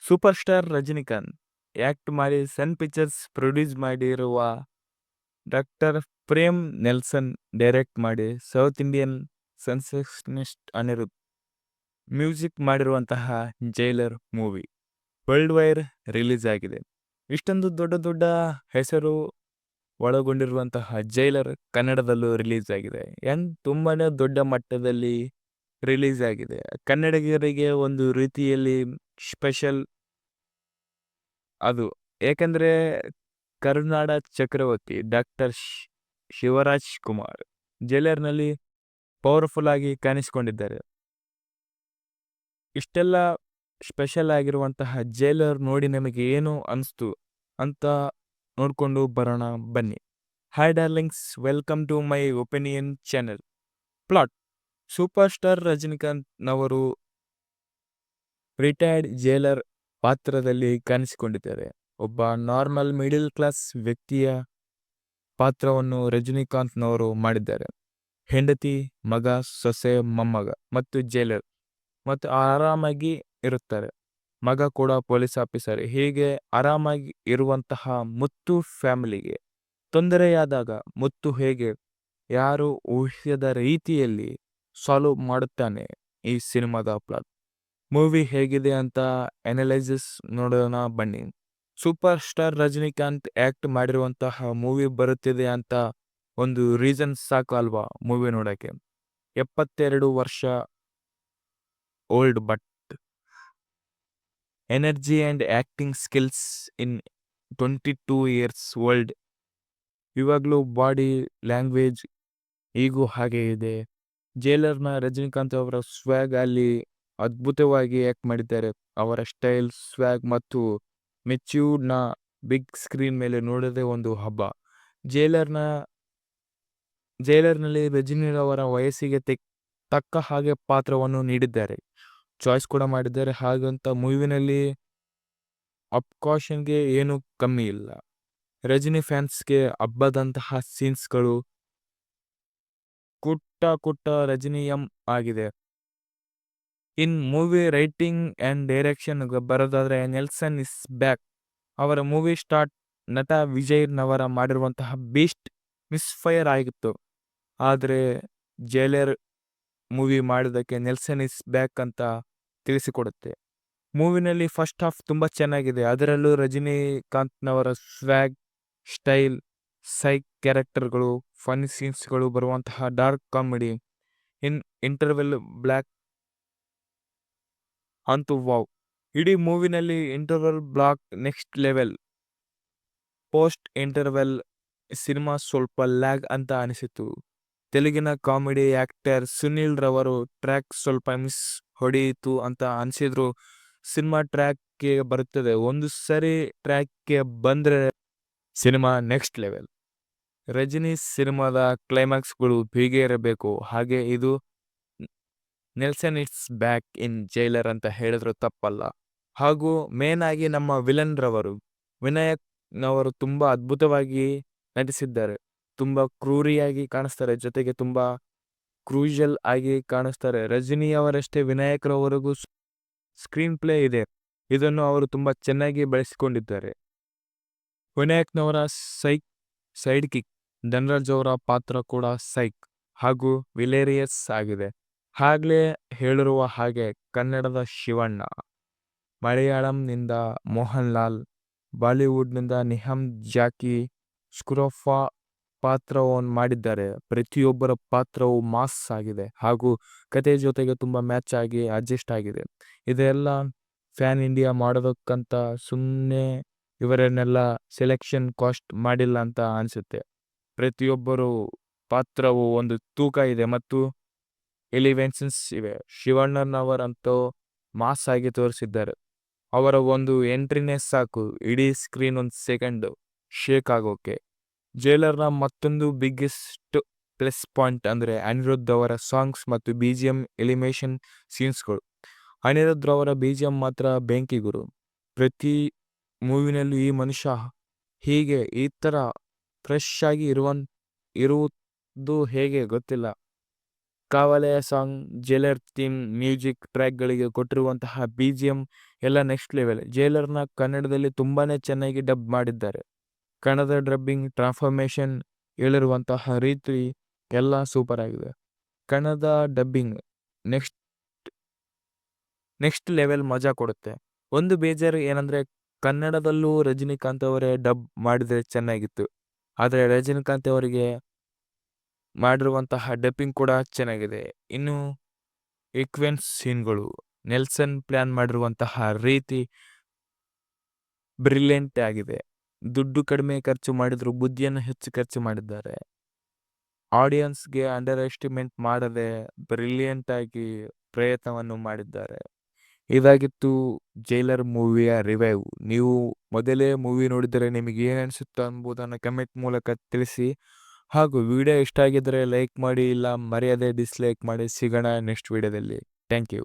Super star Rajinikanth act ಮಾಡಿ ಸನ್ pictures produce ಮಾಡಿರುವ doctor Prem Nelson direct ಮಾಡಿ ಸೌತ್ ಇಂಡಿಯನ್ ಸೆನ್ಸೇಷನಿಸ್ಟ್ ಅನಿರುದ್ಧ್ ಮ್ಯೂಸಿಕ್ ಮಾಡಿರುವಂತಹ jailer movie world wide release ಆಗಿದೆ. ಇಷ್ಟೊಂದು ದೊಡ್ಡ ದೊಡ್ಡ ಹೆಸರು ಒಳಗೊಂಡಿರುವಂತಹ ಜೈಲರ್ ಕನ್ನಡದಲ್ಲೂ ರಿಲೀಸ್ ಆಗಿದೆ. ತುಂಬಾನೇ ದೊಡ್ಡ ಮಟ್ಟದಲ್ಲಿ ರಿಲೀಸ್ ಆಗಿದೆ. ಕನ್ನಡಿಗರಿಗೆ ಒಂದು ರೀತಿಯಲ್ಲಿ ಸ್ಪೆಷಲ್ ಅದು. ಏಕೆಂದರೆ ಕರುನಾಡ ಚಕ್ರವರ್ತಿ ಡಾಕ್ಟರ್ ಶಿವರಾಜ್ ಕುಮಾರ್ ಜೈಲರ್ನಲ್ಲಿ ಪವರ್ಫುಲ್ ಆಗಿ ಕಾಣಿಸಿಕೊಂಡಿದ್ದಾರೆ. ಇಷ್ಟೆಲ್ಲ ಸ್ಪೆಷಲ್ ಆಗಿರುವಂತಹ ಜೈಲರ್ ನೋಡಿ ನಮಗೆ ಏನು ಅನಿಸ್ತು ಅಂತ ನೋಡ್ಕೊಂಡು ಬರೋಣ ಬನ್ನಿ. Hi darlings, welcome to my opinion channel. Plot: super star Rajinikanth ನವರು ರಿಟೈರ್ಡ್ ಜೈಲರ್ ಪಾತ್ರದಲ್ಲಿ ಕಾಣಿಸಿಕೊಂಡಿದ್ದಾರೆ. ಒಬ್ಬ ನಾರ್ಮಲ್ ಮಿಡಿಲ್ ಕ್ಲಾಸ್ ವ್ಯಕ್ತಿಯ ಪಾತ್ರವನ್ನು ರಜನಿಕಾಂತ್ನವರು ಮಾಡಿದ್ದಾರೆ. ಹೆಂಡತಿ, ಮಗ, ಸೊಸೆ, ಮೊಮ್ಮಗ ಮತ್ತು ಜೈಲರ್ ಮತ್ತು ಆರಾಮಾಗಿ ಇರುತ್ತಾರೆ. ಮಗ ಕೂಡ ಪೊಲೀಸ್ ಆಫೀಸರ್. ಹೀಗೆ ಆರಾಮಾಗಿ ಇರುವಂತಹ ಮುತ್ತು ಫ್ಯಾಮಿಲಿಗೆ ತೊಂದರೆಯಾದಾಗ ಮುತ್ತು ಹೇಗೆ ಯಾರು ಊಹಿಸದ ರೀತಿಯಲ್ಲಿ ಸಾಲ್ವ್ ಮಾಡುತ್ತಾನೆ ಈ ಸಿನಿಮಾದ ಪ್ಲಾಟ್. ಮೂವಿ ಹೇಗಿದೆ ಅಂತ ಅನಲೈಸಿಸ್ ನೋಡೋಣ ಬನ್ನಿ. ಸೂಪರ್ ಸ್ಟಾರ್ ರಜನಿಕಾಂತ್ ಆ್ಯಕ್ಟ್ ಮಾಡಿರುವಂತಹ ಮೂವಿ ಬರುತ್ತಿದೆ ಅಂತ ಒಂದು ರೀಸನ್ ಸಾಕು ಅಲ್ವಾ ಮೂವಿ ನೋಡೋಕ್ಕೆ. 72 ವರ್ಷ old, but energy and acting skills in 22 years old. ಇವಾಗಲೂ ಬಾಡಿ ಲ್ಯಾಂಗ್ವೇಜ್ ಈಗೂ ಹಾಗೆ ಇದೆ. ಜೈಲರ್ನ ರಜನಿಕಾಂತ್ ಅವರ ಸ್ವ್ಯಾಗ್ ಅಲ್ಲಿ ಅದ್ಭುತವಾಗಿ ಆ್ಯಕ್ಟ್ ಮಾಡಿದ್ದಾರೆ. ಅವರ ಸ್ಟೈಲ್, ಸ್ವ್ಯಾಗ್ ಮತ್ತು ಮೆಚ್ಯೂರ್ಡ್ನ ಬಿಗ್ ಸ್ಕ್ರೀನ್ ಮೇಲೆ ನೋಡೋದೇ ಒಂದು ಹಬ್ಬ. ಜೈಲರ್ನಲ್ಲಿ ರಜನಿರವರ ವಯಸ್ಸಿಗೆ ತಕ್ಕ ಹಾಗೆ ಪಾತ್ರವನ್ನು ನೀಡಿದ್ದಾರೆ, ಚಾಯ್ಸ್ ಕೂಡ ಮಾಡಿದ್ದಾರೆ. ಹಾಗಂತ ಮೂವಿನಲ್ಲಿ ಅಪ್ಕಾಷನ್ಗೆ ಏನೂ ಕಮ್ಮಿ ಇಲ್ಲ. ರಜನಿ ಫ್ಯಾನ್ಸ್ಗೆ ಹಬ್ಬದಂತಹ ಸೀನ್ಸ್ಗಳು ಕುಟ್ಟ ರಜನಿಯಂ ಆಗಿದೆ. In movie writing and direction ಬರೋದಾದ್ರೆ ನೆಲ್ಸನ್ ಇಸ್ ಬ್ಯಾಕ್. ಅವರ ಮೂವಿ ಸ್ಟಾರ್ಟ್ ನಟ ವಿಜಯ್ನವರ ಮಾಡಿರುವಂತಹ ಬೀಸ್ಟ್ ಮಿಸ್ಫೈರ್ ಆಗಿತ್ತು. ಆದರೆ ಜೈಲರ್ ಮೂವಿ ಮಾಡಿದ್ದಕ್ಕೆ ನೆಲ್ಸನ್ ಇಸ್ ಬ್ಯಾಕ್ ಅಂತ ತಿಳಿಸಿಕೊಡುತ್ತೆ. ಮೂವಿನಲ್ಲಿ ಫಸ್ಟ್ ಹಾಫ್ ತುಂಬ ಚೆನ್ನಾಗಿದೆ. ಅದರಲ್ಲೂ ರಜನಿಕಾಂತ್ನವರ ಸ್ವ್ಯಾಗ್, ಸ್ಟೈಲ್, ಸೈಕ್ ಕ್ಯಾರೆಕ್ಟರ್ಗಳು, ಫನಿ ಸೀನ್ಸ್ಗಳು ಬರುವಂತಹ ಡಾರ್ಕ್ ಕಾಮಿಡಿ, ಇಂಟರ್ವೆಲ್ ಬ್ಲಾಕ್ ಅಂತೂ ವಾವ್. ಇಡೀ ಮೂವಿನಲ್ಲಿ interval block next level. Post interval cinema ಸ್ವಲ್ಪ ಲ್ಯಾಗ್ ಅಂತ ಅನಿಸಿತು. ತೆಲುಗಿನ ಕಾಮಿಡಿ ಆಕ್ಟರ್ ಸುನೀಲ್ ರವರು ಟ್ರ್ಯಾಕ್ ಸ್ವಲ್ಪ ಮಿಸ್ ಹೊಡೆಯಿತು ಅಂತ ಅನಿಸಿದ್ರು. ಸಿನಿಮಾ ಟ್ರ್ಯಾಕ್ಗೆ ಬರುತ್ತದೆ. ಒಂದು ಸರಿ ಟ್ರ್ಯಾಕ್ಗೆ ಬಂದರೆ ಸಿನಿಮಾ ನೆಕ್ಸ್ಟ್ ಲೆವೆಲ್. ರಜನಿ ಸಿನಿಮಾದ ಕ್ಲೈಮ್ಯಾಕ್ಸ್ಗಳು ಹೀಗೆ ಇರಬೇಕು. ಹಾಗೆ ಇದು Nelson it's back in jailer ಅಂತ ಹೇಳಿದ್ರು ತಪ್ಪಲ್ಲ. ಹಾಗೂ ಮೇನ್ ಆಗಿ ನಮ್ಮ ವಿಲನ್ ರವರು ವಿನಾಯಕ್ ನವರು ತುಂಬ ಅದ್ಭುತವಾಗಿ ನಟಿಸಿದ್ದಾರೆ. ತುಂಬ ಕ್ರೂರಿಯಾಗಿ ಕಾಣಿಸ್ತಾರೆ, ಜೊತೆಗೆ ತುಂಬ ಕ್ರೂಷಲ್ ಆಗಿ ಕಾಣಿಸ್ತಾರೆ. ರಜನಿಯವರಷ್ಟೇ ವಿನಾಯಕ್ ಸ್ಕ್ರೀನ್ ಪ್ಲೇ ಇದೆ. ಇದನ್ನು ಅವರು ತುಂಬ ಚೆನ್ನಾಗಿ ಬಳಸಿಕೊಂಡಿದ್ದಾರೆ. ವಿನಾಯಕ್ನವರ ಸೈಡ್ ಕಿಕ್ ಧನರಾಜ್ ಅವರ ಪಾತ್ರ ಕೂಡ ಸೈಕ್ ಹಾಗೂ ವಿಲೇರಿಯಸ್ ಆಗಿದೆ. ಆಗ್ಲೇ ಹೇಳಿರುವ ಹಾಗೆ ಕನ್ನಡದ ಶಿವಣ್ಣ, ಮಲಯಾಳಂನಿಂದ ಮೋಹನ್ ಲಾಲ್, ಬಾಲಿವುಡ್ನಿಂದ ನಿಹಾಮ್ ಜಾಕಿ ಸ್ಕ್ರೋಫಾ ಪಾತ್ರವನ್ನು ಮಾಡಿದ್ದಾರೆ. ಪ್ರತಿಯೊಬ್ಬರ ಪಾತ್ರವು ಮಾಸ್ ಆಗಿದೆ ಹಾಗೂ ಕತೆ ಜೊತೆಗೆ ತುಂಬ ಮ್ಯಾಚ್ ಆಗಿ ಅಡ್ಜಸ್ಟ್ ಆಗಿದೆ. ಇದೆಲ್ಲ ಫ್ಯಾನ್ ಇಂಡಿಯಾ ಮಾಡೋದಕ್ಕಂತ ಸುಮ್ಮನೆ ಇವರನ್ನೆಲ್ಲ ಸೆಲೆಕ್ಷನ್ ಕಾಸ್ಟ್ ಮಾಡಿಲ್ಲ ಅಂತ ಅನಿಸುತ್ತೆ. ಪ್ರತಿಯೊಬ್ಬರು ಪಾತ್ರವು ಒಂದು ತೂಕ ಇದೆ ಮತ್ತು ಎಲಿವೆನ್ಸಸ್ ಇವೆ. ಶಿವಣ್ಣನವರಂತೂ ಮಾಸ್ ಆಗಿ ತೋರಿಸಿದ್ದಾರೆ. ಅವರ ಒಂದು ಎಂಟ್ರಿನೇ ಸಾಕು ಇಡೀ ಸ್ಕ್ರೀನ್ ಒಂದು ಸೆಕೆಂಡ್ ಶೇಕ್ ಆಗೋಕೆ. ಜೈಲರ್ನ ಮತ್ತೊಂದು ಬಿಗ್ಗೆಸ್ಟ್ ಪ್ಲಸ್ ಪಾಯಿಂಟ್ ಅಂದರೆ ಅನಿರುದ್ಧ್ ಅವರ ಸಾಂಗ್ಸ್ ಮತ್ತು BGM ಎಲಿಮೇಷನ್ ಸೀನ್ಸ್ಗಳು. ಅನಿರುದ್ಧ್ ಅವರ BGM ಮಾತ್ರ ಬೆಂಕಿ ಗುರು. ಪ್ರತಿ ಮೂವಿನಲ್ಲೂ ಈ ಮನುಷ್ಯ ಹೀಗೆ ಈ ಥರ ಫ್ರೆಶ್ ಆಗಿ ಇರುವುದು ಹೇಗೆ ಗೊತ್ತಿಲ್ಲ. ಕಾವಲೆಯ ಸಾಂಗ್, ಜೈಲರ್ ಥೀಮ್ ಮ್ಯೂಸಿಕ್ ಟ್ರ್ಯಾಕ್ಗಳಿಗೆ ಕೊಟ್ಟಿರುವಂತಹ BGM ಎಲ್ಲ ನೆಕ್ಸ್ಟ್ ಲೆವೆಲ್. ಜೈಲರ್ನ ಕನ್ನಡದಲ್ಲಿ ತುಂಬಾನೇ ಚೆನ್ನಾಗಿ ಡಬ್ ಮಾಡಿದ್ದಾರೆ. ಕನ್ನಡದ ಡಬ್ಬಿಂಗ್, ಟ್ರಾನ್ಸ್ಫಾರ್ಮೇಷನ್, ಹೇಳಿರುವಂತಹ ರೀತಿ ಎಲ್ಲ ಸೂಪರ್ ಆಗಿದೆ. ಕನ್ನಡ ಡಬ್ಬಿಂಗ್ ನೆಕ್ಸ್ಟ್ ಲೆವೆಲ್ ಮಜಾ ಕೊಡುತ್ತೆ. ಒಂದು ಬೇಜಾರು ಏನಂದ್ರೆ ಕನ್ನಡದಲ್ಲೂ ರಜನಿಕಾಂತ್ ಅವರೇ ಡಬ್ ಮಾಡಿದ್ರೆ ಚೆನ್ನಾಗಿತ್ತು. ಆದರೆ ರಜನಿಕಾಂತ್ ಅವರಿಗೆ ಮಾಡಿರುವಂತಹ ಡಬ್ಬಿಂಗ್ ಕೂಡ ಚೆನ್ನಾಗಿದೆ. ಇನ್ನು ಸೀಕ್ವೆನ್ಸ್ ಸೀನ್ಗಳು, ನೆಲ್ಸನ್ ಪ್ಲಾನ್ ಮಾಡಿರುವಂತಹ ರೀತಿ ಬ್ರಿಲಿಯಂಟ್ ಆಗಿದೆ. ದುಡ್ಡು ಕಡಿಮೆ ಖರ್ಚು ಮಾಡಿದ್ರು ಬುದ್ಧಿಯನ್ನು ಹೆಚ್ಚು ಖರ್ಚು ಮಾಡಿದ್ದಾರೆ. ಆಡಿಯನ್ಸ್ಗೆ ಅಂಡರ್ ಎಸ್ಟಿಮೇಟ್ ಮಾಡದೆ ಬ್ರಿಲಿಯಂಟ್ ಆಗಿ ಪ್ರಯತ್ನವನ್ನು ಮಾಡಿದ್ದಾರೆ. ಇದಾಗಿತ್ತು ಜೈಲರ್ ಮೂವಿಯ ರಿವ್ಯೂ. ನೀವು ಮೊದಲೇ ಮೂವಿ ನೋಡಿದರೆ ನಿಮಗೆ ಏನು ಅನಿಸುತ್ತೆ ಎಂಬುದನ್ನು ಕಮೆಂಟ್ ಮೂಲಕ ತಿಳಿಸಿ. ಹಾಗೂ ವಿಡಿಯೋ ಇಷ್ಟ ಆಗಿದ್ದರೆ ಲೈಕ್ ಮಾಡಿ, ಇಲ್ಲ ಮರೆಯದೆ ಡಿಸ್ಲೈಕ್ ಮಾಡಿ. ಸಿಗೋಣ ನೆಕ್ಸ್ಟ್ ವಿಡಿಯೋದಲ್ಲಿ. Thank you.